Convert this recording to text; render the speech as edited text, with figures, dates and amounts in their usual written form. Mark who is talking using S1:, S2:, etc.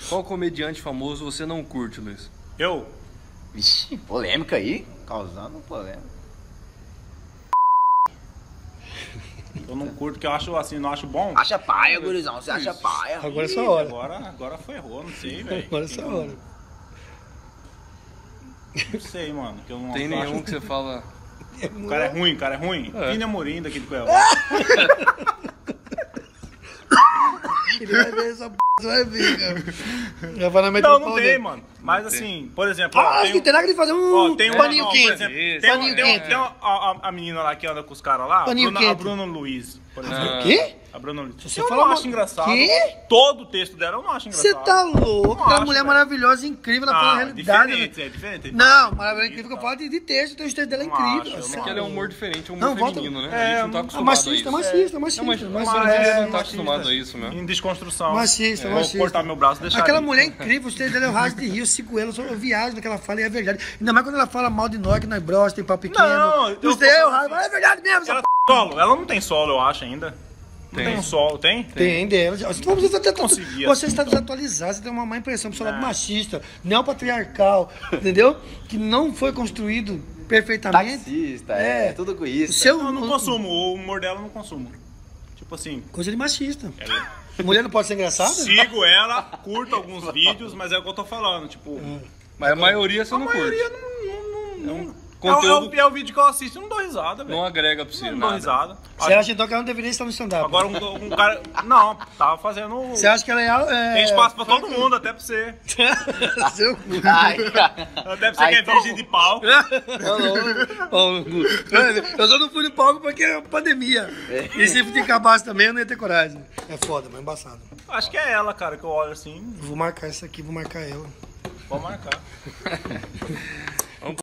S1: Qual comediante famoso você não curte, Luiz?
S2: Eu?
S3: Vixe, polêmica aí. Causando polêmica.
S2: Eu não curto, que eu acho assim, não acho bom.
S3: Acha paia, gurizão. Você acha paia.
S4: Agora é sua hora.
S2: Agora ferrou, não sei, velho.
S4: Agora é sua hora.
S2: Não sei, mano. Que eu não
S1: Tem
S2: acho-
S1: nenhum que você fala...
S2: O cara é ruim. Vini Amorim daqui do Cuiabá.
S4: Ele vai ver essa p, você vai ver, cara. Já vai na
S2: Não,
S4: metade
S2: não tem, mano. Mas assim, por exemplo,
S4: Ah, acho que tem nada de fazer um
S2: tem
S4: paninho
S2: por
S4: quente.
S2: exemplo,
S1: Isso.
S2: tem
S4: quente.
S2: a menina lá que anda com os caras lá,
S4: Paninho
S2: a
S4: quente.
S2: Bruna Luiz, por exemplo.
S1: Ah.
S4: Quê?
S2: A Bruna Luiz.
S4: Você
S2: Eu
S4: fala
S2: não acho
S4: uma-
S2: engraçado.
S4: Quê?
S2: Todo o texto dela eu não acho engraçado.
S4: Você tá louco?
S2: Não
S4: Aquela
S2: acho,
S4: mulher
S2: velho.
S4: maravilhosa, incrível, ela fala a realidade.
S2: Diferente, é diferente.
S4: Não, maravilhosa, incrível que eu falo de texto, então o texto dela é
S2: Não
S4: incrível.
S2: acho, eu
S4: Você
S2: não
S1: Porque ele é um humor diferente, um humor
S4: Não, volta-
S1: feminino, né?
S2: É,
S1: a gente não tá
S4: Ah,
S1: acostumado
S4: machista,
S1: a isso.
S4: machista.
S1: Mas
S4: Machista,
S1: a gente não tá
S2: machista.
S1: acostumado a isso mesmo.
S2: Em desconstrução.
S4: Machista,
S2: Vou
S4: machista.
S2: cortar meu braço e deixar
S4: Aquela
S2: ali.
S4: mulher é incrível, o texto dela eu raso de rir, eu sigo ela, eu viajo naquela fala e é verdade. Ainda mais quando ela fala mal de nós, que nós brosta, tem pau pequeno.
S2: Não, eu
S4: Não
S2: tô
S4: sei, eu
S2: falando
S4: raso, mas é verdade mesmo.
S2: Ela solo. Ela não tem solo, eu acho, ainda. Não tem um solo, tem?
S4: Tem dela.
S2: Conseguia.
S4: Você está desatualizado, você tem uma má impressão, um lado machista, neopatriarcal, entendeu? Que não foi construído perfeitamente.
S3: Taxista,
S4: É.
S3: é tudo com isso.
S4: O seu
S2: Eu não consumo, o humor dela eu não consumo. Tipo assim,
S4: Coisa de machista. Mulher não pode ser engraçada?
S2: sigo ela, curto alguns vídeos, mas é o que eu tô falando, tipo...
S1: Mas a maioria você
S2: A
S1: não
S2: maioria
S1: curte.
S2: não...
S1: Conteúdo
S2: É o vídeo que eu assisto, eu não dou risada, velho.
S1: não agrega pra você
S2: Não dou
S1: nada.
S2: risada.
S4: Você acha então que ela não deveria estar no stand-up?
S2: Agora um cara... Não, tava fazendo...
S4: Você acha que ela é...
S2: Tem espaço pra todo mundo, até pra você.
S4: Seu cu.
S3: Ai,
S2: Até pra você
S3: Ai,
S2: que é
S3: então-
S2: virgem de pau.
S4: Eu só não fui no palco porque é pandemia. E se acabasse também, eu não ia ter coragem. É foda, mas é embaçado.
S2: Acho que é ela, cara, que eu olho assim,
S4: Vou marcar isso aqui, vou marcar ela.
S2: vou marcar.